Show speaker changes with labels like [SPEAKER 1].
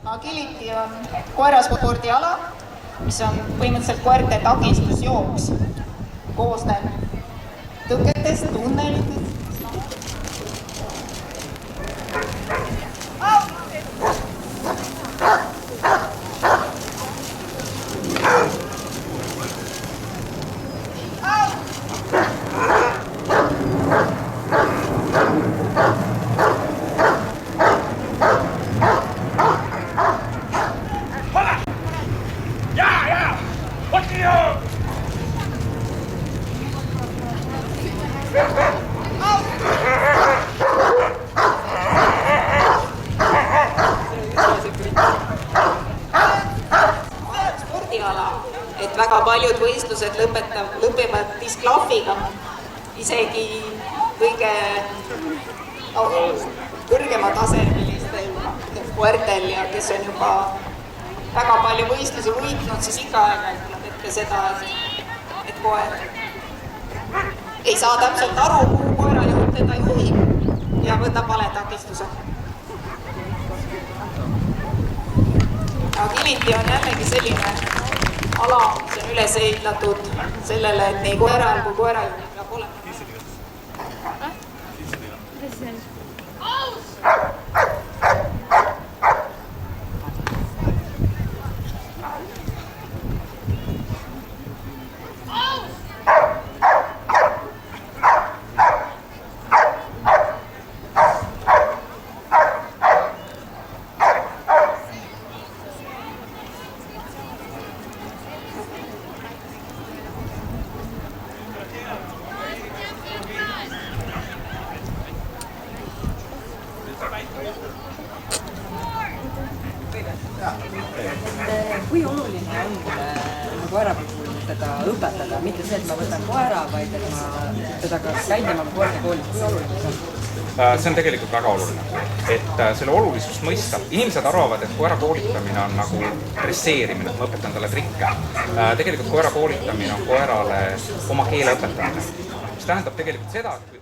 [SPEAKER 1] Agility on koeraspordiala, mis on põhimõtteliselt koerte takistusjooks. Koosneb tõketest, tunnelitest. Spordiala, et väga paljud võistlused lõpevad disklahviga, isegi kõige kõrgema tasemelistel koertel ja kes on juba väga palju võistlusi võitnud, siis ikka aeg-ajalt tuleb ette seda, et koer ei saa täpselt aru, kuhu koerajuht teda juhib ja võtab vale takistuse. Agility on jällegi selline ala, mis on üles ehitatud sellele, et nii koeral kui koerajuhil peab olema.
[SPEAKER 2] Kui oluline on koera puhul teda õpetada, mitte see, et ma võtan koera, vaid et ma teda ka käin temaga koertekoolis, kui oluline see on?
[SPEAKER 3] See on tegelikult väga oluline, et selle olulisust mõista. Inimesed arvavad, et koera koolitamine on nagu dresseerimine, et ma õpetan talle trikke. Tegelikult koera koolitamine on koerale oma keele õpetamine, mis tähendab tegelikult seda, et kui